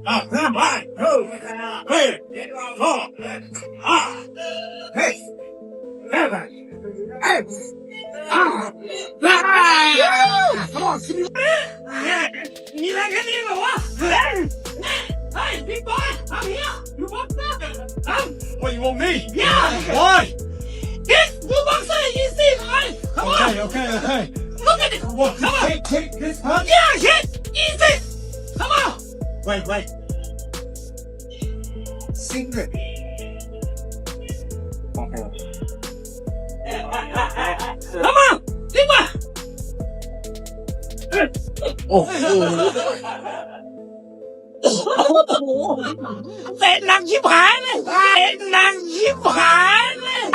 One, two, three, four, five, six, seven, eight. Come on, see me. You like anything? Hey, big boy, I'm here. You want that? What, you want me? Yeah. Why? This blue box is easy, right? Come on. Okay. Look at it. What? Come on. Take this punch? Yeah, hit. Easy. Come on. Wait. Secret. Come on. Big boy. Tệ nặng chiếc phản này. Tệ nặng chiếc phản này.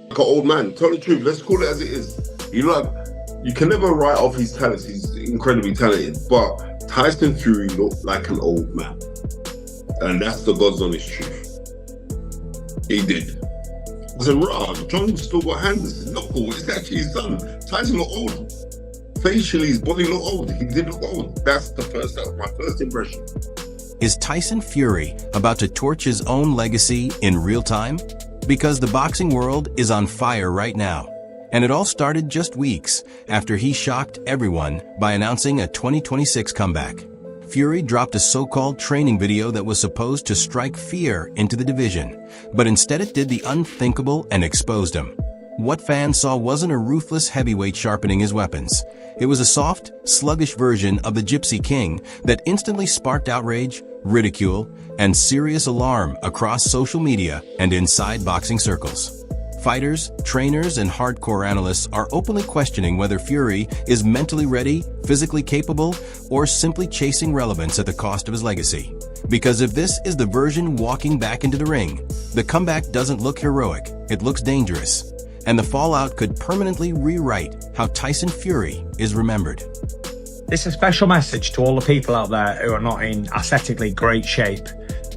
Like an old man, tell the truth, let's call it as it is. You can never write off his talents, he's incredibly talented, but Tyson Fury looked like an old man. And that's the God's honest truth. He did. I said, rah, John's still got hands. Look, it's actually his son. Tyson looked old. Facially, his body looked old. He did look old. That was my first impression. Is Tyson Fury about to torch his own legacy in real time? Because the boxing world is on fire right now. And it all started just weeks after he shocked everyone by announcing a 2026 comeback. Fury dropped a so-called training video that was supposed to strike fear into the division, but instead it did the unthinkable and exposed him. What fans saw wasn't a ruthless heavyweight sharpening his weapons. It was a soft, sluggish version of the Gypsy King that instantly sparked outrage, ridicule, and serious alarm across social media and inside boxing circles. Fighters, trainers, and hardcore analysts are openly questioning whether Fury is mentally ready, physically capable, or simply chasing relevance at the cost of his legacy. Because if this is the version walking back into the ring, the comeback doesn't look heroic, it looks dangerous. And the fallout could permanently rewrite how Tyson Fury is remembered. This is a special message to all the people out there who are not in aesthetically great shape.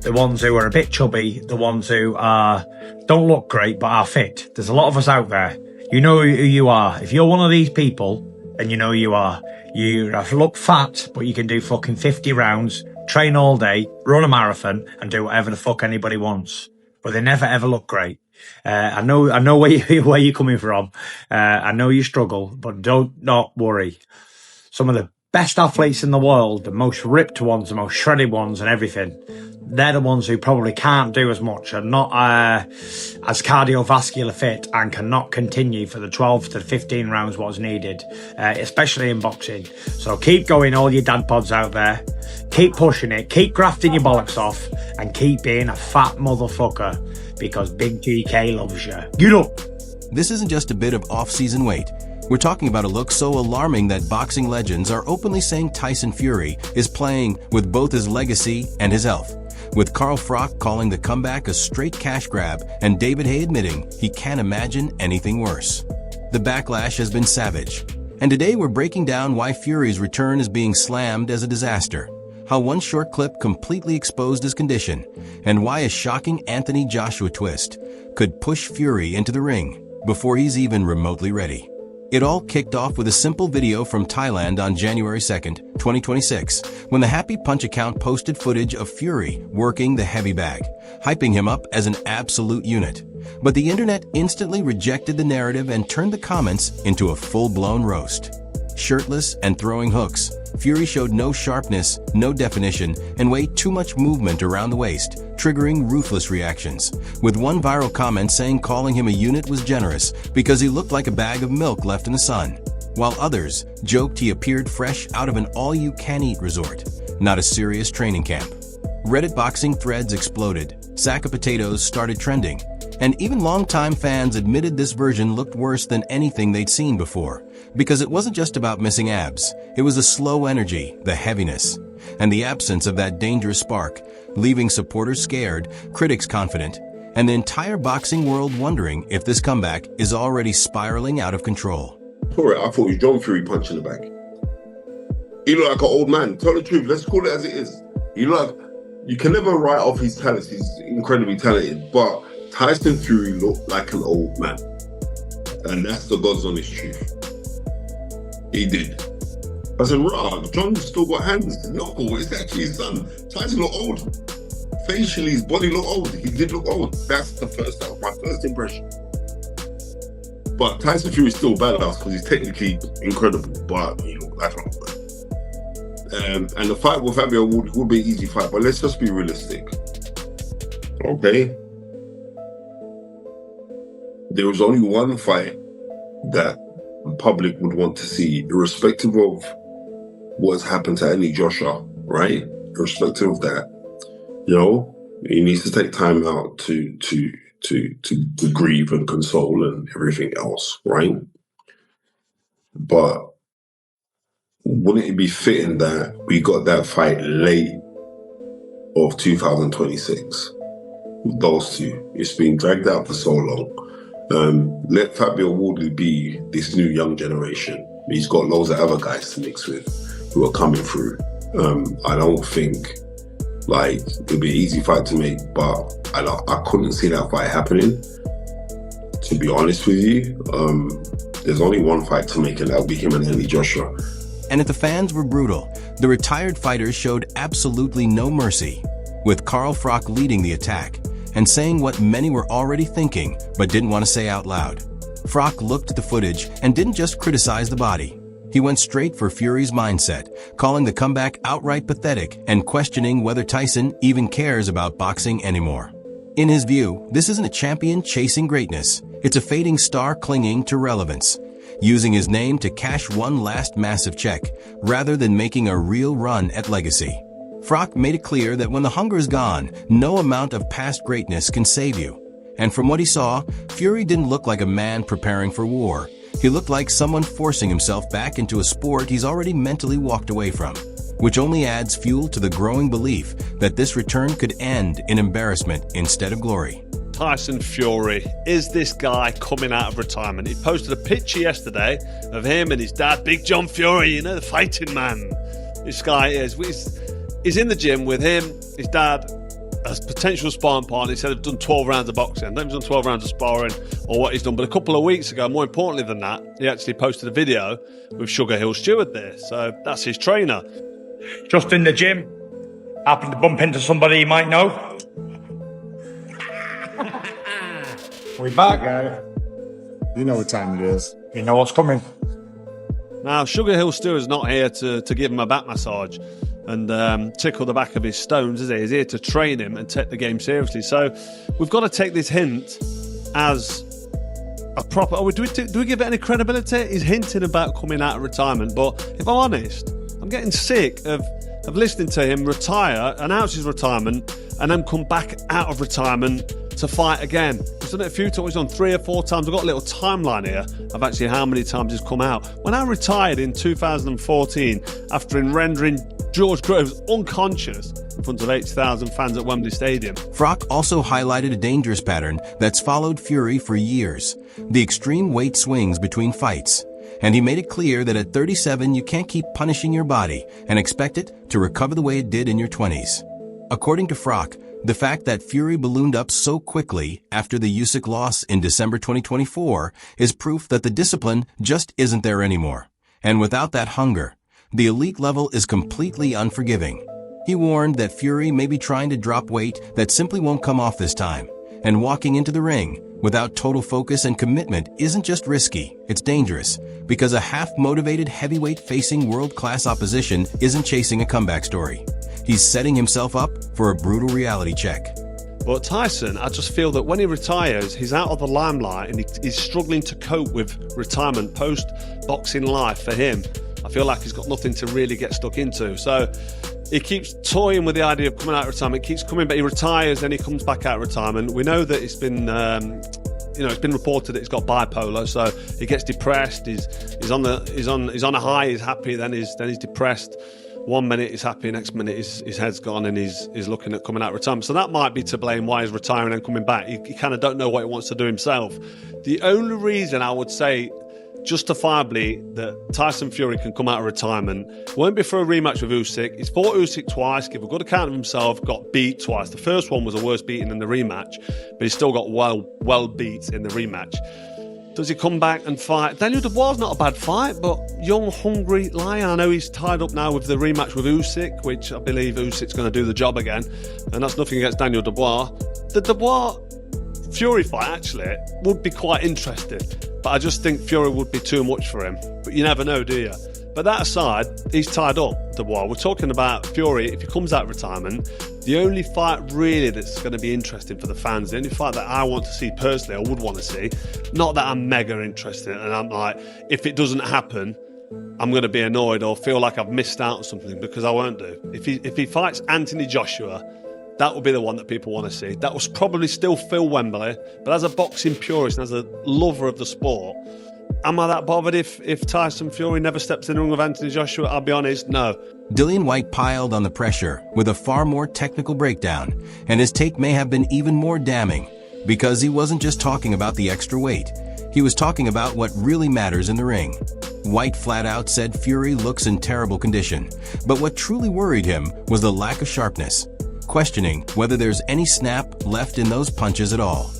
The ones who are a bit chubby, the ones who don't look great but are fit. There's a lot of us out there. You know who you are. If you're one of these people, then you know who you are. You look fat, but you can do fucking 50 rounds, train all day, run a marathon, and do whatever the fuck anybody wants. But they never ever look great. I know where you're coming from. I know you struggle, but not worry. Some of the best athletes in the world, the most ripped ones, the most shredded ones and everything, they're the ones who probably can't do as much, are not as cardiovascular fit, and cannot continue for the 12 to 15 rounds what's needed, especially in boxing. So keep going, all you dad pods out there. Keep pushing it, keep grafting your bollocks off, and keep being a fat motherfucker, because Big GK loves you. Get up! This isn't just a bit of off-season weight. We're talking about a look so alarming that boxing legends are openly saying Tyson Fury is playing with both his legacy and his health, with Carl Froch calling the comeback a straight cash grab and David Haye admitting he can't imagine anything worse. The backlash has been savage, and today we're breaking down why Fury's return is being slammed as a disaster, how one short clip completely exposed his condition, and why a shocking Anthony Joshua twist could push Fury into the ring before he's even remotely ready. It all kicked off with a simple video from Thailand on January 2nd, 2026, when the Happy Punch account posted footage of Fury working the heavy bag, hyping him up as an absolute unit. But the internet instantly rejected the narrative and turned the comments into a full-blown roast. Shirtless and throwing hooks, Fury showed no sharpness, no definition, and way too much movement around the waist, triggering ruthless reactions, with one viral comment saying calling him a unit was generous because he looked like a bag of milk left in the sun, while others joked he appeared fresh out of an all-you-can-eat resort, not a serious training camp. Reddit boxing threads exploded, sack of potatoes started trending, and even longtime fans admitted this version looked worse than anything they'd seen before, because it wasn't just about missing abs, it was the slow energy, the heaviness, and the absence of that dangerous spark, leaving supporters scared, critics confident, and the entire boxing world wondering if this comeback is already spiraling out of control. I thought it was John Fury punching the bag. He looked like an old man. Tell the truth. Let's call it as it is. You can never write off his talents. He's incredibly talented. But Tyson Fury looked like an old man. And that's the God's honest truth. He did. I said, rah, John's still got hands. No, it's actually his son. Tyson looked old. Facially, his body looked old. He did look old. That was my first impression. But Tyson Fury is still badass because he's technically incredible. But he looked like an old man. And the fight with Fabio would be an easy fight, but let's just be realistic. Okay? There was only one fight that the public would want to see, irrespective of what's happened to Andy Joshua, right? Irrespective of that, he needs to take time out to grieve and console and everything else, right? But wouldn't it be fitting that we got that fight late of 2026 with those two? It's been dragged out for so long. Let Fabio Wardley be this new young generation. He's got loads of other guys to mix with who are coming through. I don't think it'd be an easy fight to make, but I couldn't see that fight happening. To be honest with you, there's only one fight to make, and that'll be him and Andy Joshua. And if the fans were brutal, the retired fighters showed absolutely no mercy, with Carl Froch leading the attack and saying what many were already thinking but didn't want to say out loud. Froch looked at the footage and didn't just criticize the body. He went straight for Fury's mindset, calling the comeback outright pathetic and questioning whether Tyson even cares about boxing anymore. In his view, this isn't a champion chasing greatness. It's a fading star clinging to relevance, using his name to cash one last massive check, rather than making a real run at legacy. Froch made it clear that when the hunger is gone, no amount of past greatness can save you. And from what he saw, Fury didn't look like a man preparing for war. He looked like someone forcing himself back into a sport he's already mentally walked away from, which only adds fuel to the growing belief that this return could end in embarrassment instead of glory. Tyson Fury, is this guy coming out of retirement? He posted a picture yesterday of him and his dad, Big John Fury, the fighting man. This guy he's in the gym with him, his dad, as potential sparring partner. He said they've done 12 rounds of boxing. I don't know if he's done 12 rounds of sparring or what he's done, but a couple of weeks ago, more importantly than that, he actually posted a video with Sugar Hill Stewart there. So that's his trainer. Just in the gym, happened to bump into somebody you might know. We back. You know what time it is. You know what's coming. Now, Sugar Hill Stewart's not here to give him a back massage and tickle the back of his stones, is he? He's here to train him and take the game seriously. So we've got to take this hint as a proper... do we give it any credibility? He's hinting about coming out of retirement, but if I'm honest, I'm getting sick of listening to him retire, announce his retirement, and then come back out of retirement to fight again. He's done it a few times, he's done 3 or 4 times. I've got a little timeline here of actually how many times he's come out. When I retired in 2014, after rendering George Groves unconscious in front of 80,000 fans at Wembley Stadium. Froch also highlighted a dangerous pattern that's followed Fury for years: the extreme weight swings between fights. And he made it clear that at 37 you can't keep punishing your body and expect it to recover the way it did in your 20s. According to Froch, the fact that Fury ballooned up so quickly after the Usyk loss in December 2024 is proof that the discipline just isn't there anymore. And without that hunger, the elite level is completely unforgiving. He warned that Fury may be trying to drop weight that simply won't come off this time, and walking into the ring without total focus and commitment isn't just risky, it's dangerous, because a half-motivated heavyweight facing world-class opposition isn't chasing a comeback story. He's setting himself up for a brutal reality check. But Tyson, I just feel that when he retires, he's out of the limelight and he's struggling to cope with retirement post-boxing life for him. I feel like he's got nothing to really get stuck into. So he keeps toying with the idea of coming out of retirement, keeps coming, but he retires, then he comes back out of retirement. We know that it's been... it's been reported that he's got bipolar, so he gets depressed. He's on a high, he's happy, then he's depressed. 1 minute he's happy, next minute his head's gone and he's looking at coming out of retirement. So that might be to blame why he's retiring and coming back. He kind of don't know what he wants to do himself. The only reason I would say justifiably that Tyson Fury can come out of retirement. Won't be for a rematch with Usyk. He's fought Usyk twice, give a good account of himself, got beat twice. The first one was a worse beating than the rematch, but he still got well beat in the rematch. Does he come back and fight? Daniel Dubois' not a bad fight, but young, hungry lion. I know he's tied up now with the rematch with Usyk, which I believe Usyk's going to do the job again, and that's nothing against Daniel Dubois. The Dubois-Fury fight, actually, would be quite interesting, but I just think Fury would be too much for him. But you never know, do you? But that aside, he's tied up, Dubois. We're talking about Fury. If he comes out of retirement, the only fight really that's going to be interesting for the fans, the only fight that I want to see personally, I would want to see, not that I'm mega interested, and I'm like, if it doesn't happen, I'm going to be annoyed or feel like I've missed out on something, because I won't do. If he fights Anthony Joshua, that would be the one that people want to see. That was probably still Phil Wembley, but as a boxing purist and as a lover of the sport, am I that bothered if Tyson Fury never steps in the ring with Anthony Joshua? I'll be honest, no. Dillian Whyte piled on the pressure with a far more technical breakdown, and his take may have been even more damning, because he wasn't just talking about the extra weight. He was talking about what really matters in the ring. Whyte flat out said Fury looks in terrible condition, but what truly worried him was the lack of sharpness, questioning whether there's any snap left in those punches at all.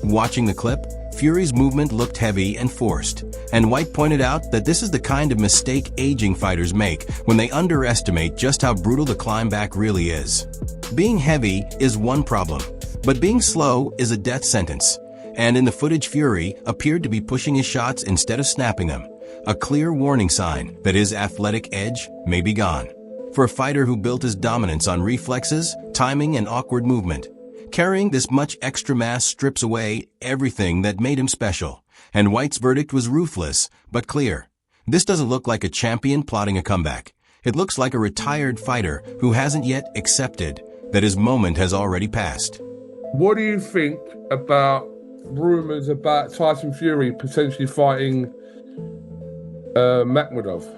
Watching the clip, Fury's movement looked heavy and forced, and Whyte pointed out that this is the kind of mistake aging fighters make when they underestimate just how brutal the climb back really is. Being heavy is one problem, but being slow is a death sentence, and in the footage Fury appeared to be pushing his shots instead of snapping them, a clear warning sign that his athletic edge may be gone. For a fighter who built his dominance on reflexes, timing, and awkward movement, carrying this much extra mass strips away everything that made him special, and Whyte's verdict was ruthless but clear. This doesn't look like a champion plotting a comeback. It looks like a retired fighter who hasn't yet accepted that his moment has already passed. What do you think about rumours about Tyson Fury potentially fighting Makhmudov?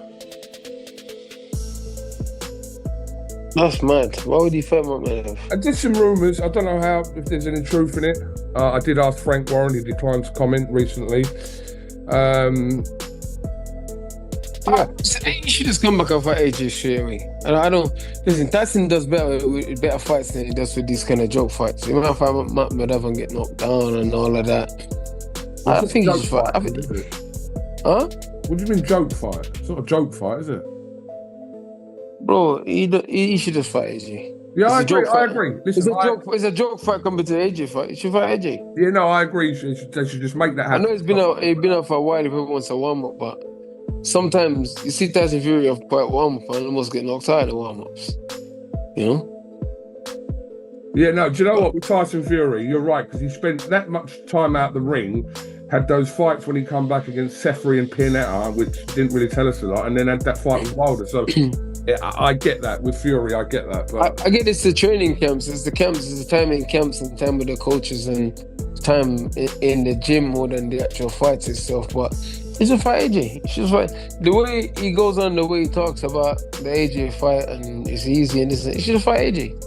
That's mad. Why would he fight Makhmudov? I did some rumours. I don't know if there's any truth in it. I did ask Frank Warren. He declined to comment recently. Yeah. He should just come back and fight AJ straight away. And I don't listen. Tyson does better fights than he does with these kind of joke fights. He might fight Makhmudov and get knocked down and all of that. I think he should fight. Huh? What do you mean joke fight? It's not a joke fight, is it? Bro, he should just fight AJ. Yeah, I agree. Listen, it's a joke fight compared to AJ fight. He should fight AJ. Yeah, no, I agree. They should just make that happen. I know he's been out for a while. Everyone wants a warm up, but sometimes you see Tyson Fury of quite warm up and almost get knocked out in the warm ups. You know? Yeah, no. Do you know what? With Tyson Fury, you're right, because he spent that much time out the ring. Had those fights when he come back against Seferi and Pianetta, which didn't really tell us a lot, and then had that fight with Wilder. So yeah, I get that with Fury. I get that. But I get it's the training camps. It's the time in camps and time with the coaches and time in the gym more than the actual fights itself. But he should fight AJ. He should fight. The way he goes on, the way he talks about the AJ fight and it's easy and this, he should fight AJ.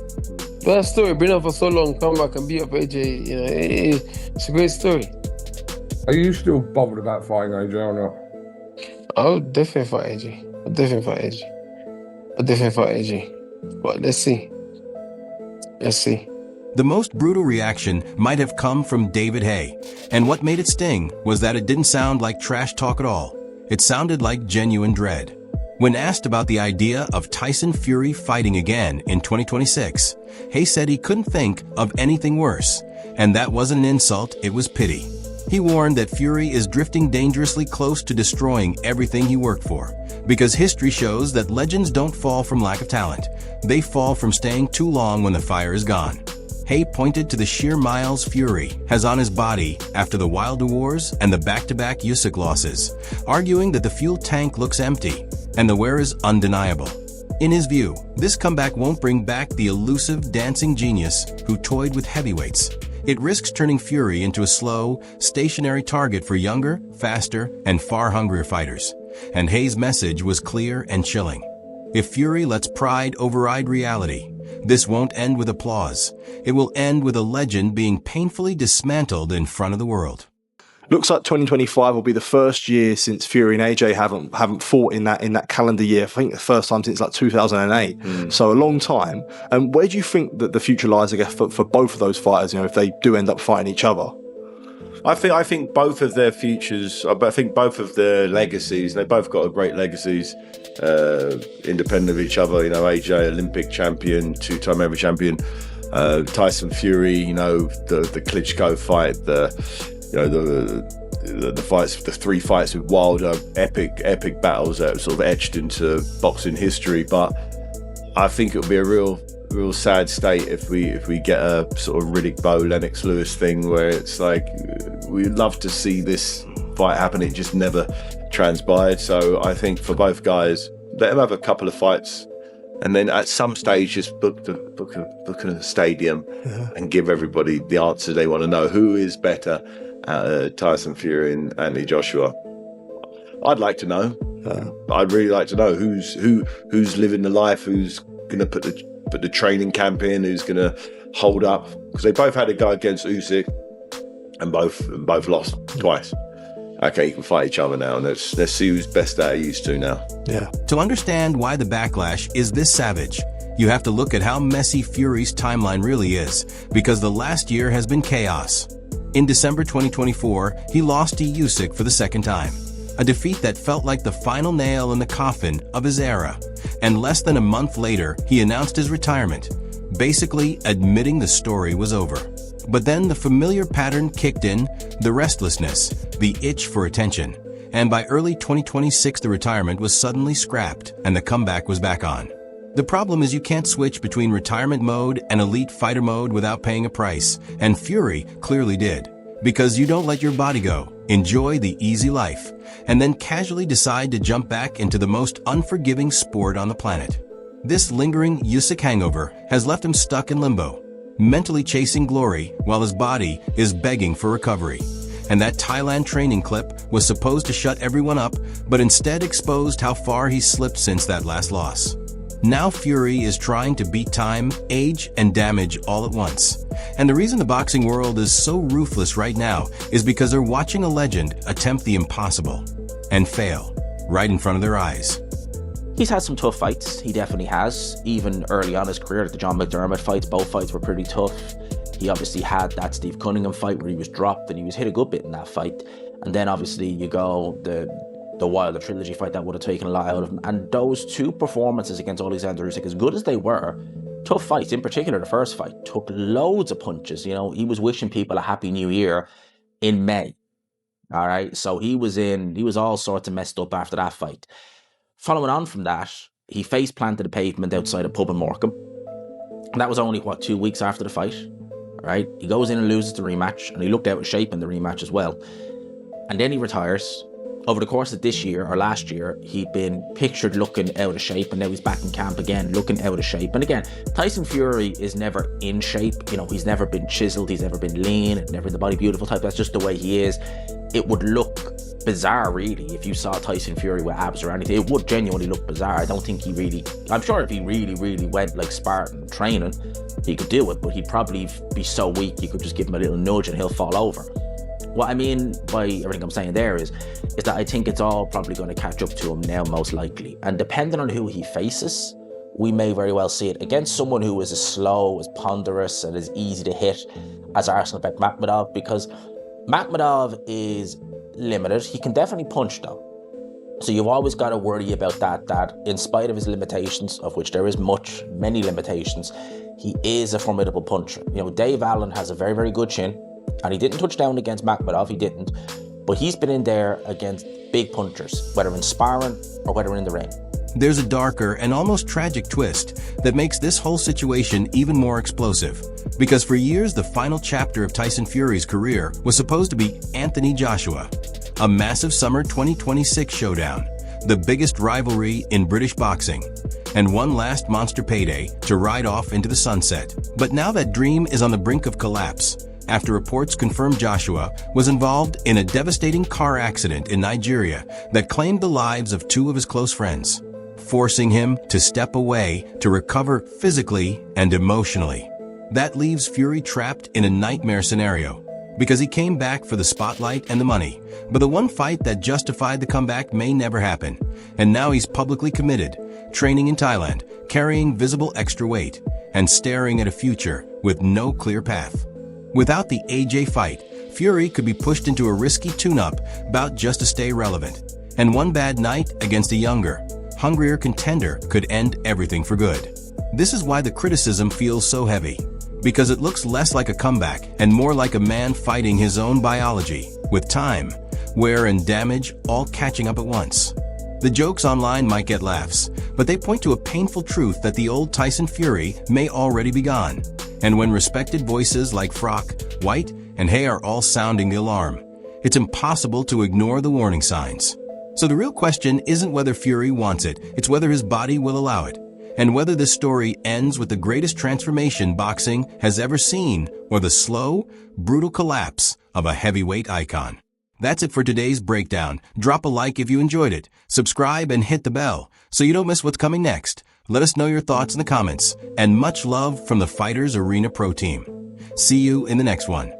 But that story, been up for so long, come back and beat up AJ. You know, it's a great story. Are you still bothered about fighting AJ or not? I would definitely fight AJ. I'd definitely fight AJ. But let's see. The most brutal reaction might have come from David Haye, and what made it sting was that it didn't sound like trash talk at all. It sounded like genuine dread. When asked about the idea of Tyson Fury fighting again in 2026, Haye said he couldn't think of anything worse, and that wasn't an insult, it was pity. He warned that Fury is drifting dangerously close to destroying everything he worked for, because history shows that legends don't fall from lack of talent. They fall from staying too long when the fire is gone. Haye pointed to the sheer miles Fury has on his body after the Wilder Wars and the back-to-back Usyk losses, arguing that the fuel tank looks empty and the wear is undeniable. In his view, this comeback won't bring back the elusive dancing genius who toyed with heavyweights. It risks turning Fury into a slow, stationary target for younger, faster, and far hungrier fighters. And Haye's message was clear and chilling. If Fury lets pride override reality, this won't end with applause. It will end with a legend being painfully dismantled in front of the world. Looks like 2025 will be the first year since Fury and AJ haven't fought in that calendar year. I think the first time since like 2008. So a long time. And where do you think that the future lies, I guess, for both of those fighters? You know, if they do end up fighting each other. I think both of their futures, I think both of their legacies, they both got great legacies, independent of each other. You know, AJ, Olympic champion, 2-time heavyweight champion, Tyson Fury, you know, the Klitschko fight, the fights, the 3 fights with Wilder, epic battles that are sort of etched into boxing history. But I think it would be a real sad state if we get a sort of Riddick Bowe, Lennox Lewis thing where it's like we'd love to see this fight happen, it just never transpired. So I think for both guys, let them have a couple of fights, and then at some stage just book a stadium and give everybody the answer they want to know. Who is better, Tyson Fury and Anthony Joshua? I'd like to know. I'd really like to know who's living the life, who's going to put the training camp in, who's going to hold up, because they both had a go against Usyk and both lost twice. Okay, you can fight each other now, and let's see who's best at it used to now. Yeah. To understand why the backlash is this savage, you have to look at how messy Fury's timeline really is, because the last year has been chaos. In December 2024, he lost to Usyk for the second time, a defeat that felt like the final nail in the coffin of his era. And less than a month later, he announced his retirement, basically admitting the story was over. But then the familiar pattern kicked in, the restlessness, the itch for attention. And by early 2026, the retirement was suddenly scrapped and the comeback was back on. The problem is you can't switch between retirement mode and elite fighter mode without paying a price. And Fury clearly did. Because you don't let your body go, enjoy the easy life, and then casually decide to jump back into the most unforgiving sport on the planet. This lingering Usyk hangover has left him stuck in limbo, mentally chasing glory while his body is begging for recovery. And that Thailand training clip was supposed to shut everyone up, but instead exposed how far he's slipped since that last loss. Now Fury is trying to beat time, age, and damage all at once. And the reason the boxing world is so ruthless right now is because they're watching a legend attempt the impossible and fail right in front of their eyes. He's had some tough fights, he definitely has. Even early on in his career, the John McDermott fights, both fights were pretty tough. He obviously had that Steve Cunningham fight where he was dropped and he was hit a good bit in that fight. And then obviously you go the Wilder trilogy fight that would have taken a lot out of him. And those 2 performances against Alexander Usyk, as good as they were, tough fights. In particular, the first fight took loads of punches. You know, he was wishing people a happy new year in May. All right, so he was all sorts of messed up after that fight. Following on from that, he face planted the pavement outside a pub in Morecambe. And that was only 2 weeks after the fight. All right, he goes in and loses the rematch, and he looked out of shape in the rematch as well. And then he retires. Over the course of this year, or last year, he'd been pictured looking out of shape, and now he's back in camp again, looking out of shape. And again, Tyson Fury is never in shape. You know, he's never been chiseled, he's never been lean, never the body beautiful type. That's just the way he is. It would look bizarre, really, if you saw Tyson Fury with abs or anything. It would genuinely look bizarre. I don't think I'm sure if he really went like Spartan training, he could do it, but he'd probably be so weak, you could just give him a little nudge and he'll fall over. What I mean by everything I'm saying there is that I think it's all probably going to catch up to him now, most likely. And depending on who he faces, we may very well see it against someone who is as slow, as ponderous, and as easy to hit as Arslanbek Makhmudov, because Makhmudov is limited. He can definitely punch though. So you've always got to worry about that in spite of his limitations, of which there is many limitations, he is a formidable puncher. You know, Dave Allen has a very, very good chin. And he didn't touch down against Makhmudov, he didn't. But he's been in there against big punchers, whether in sparring or whether in the ring. There's a darker and almost tragic twist that makes this whole situation even more explosive. Because for years, the final chapter of Tyson Fury's career was supposed to be Anthony Joshua, a massive summer 2026 showdown, the biggest rivalry in British boxing, and one last monster payday to ride off into the sunset. But now that dream is on the brink of collapse, after reports confirmed Joshua was involved in a devastating car accident in Nigeria that claimed the lives of 2 of his close friends, forcing him to step away to recover physically and emotionally. That leaves Fury trapped in a nightmare scenario, because he came back for the spotlight and the money. But the one fight that justified the comeback may never happen. And now he's publicly committed, training in Thailand, carrying visible extra weight, and staring at a future with no clear path. Without the AJ fight, Fury could be pushed into a risky tune-up bout just to stay relevant. And one bad night against a younger, hungrier contender could end everything for good. This is why the criticism feels so heavy, because it looks less like a comeback and more like a man fighting his own biology, with time, wear, and damage all catching up at once. The jokes online might get laughs, but they point to a painful truth that the old Tyson Fury may already be gone. And when respected voices like Frock, White, and Hay are all sounding the alarm, it's impossible to ignore the warning signs. So the real question isn't whether Fury wants it, it's whether his body will allow it. And whether this story ends with the greatest transformation boxing has ever seen, or the slow, brutal collapse of a heavyweight icon. That's it for today's breakdown. Drop a like if you enjoyed it, subscribe and hit the bell so you don't miss what's coming next. Let us know your thoughts in the comments, and much love from the Fighters Arena Pro Team. See you in the next one.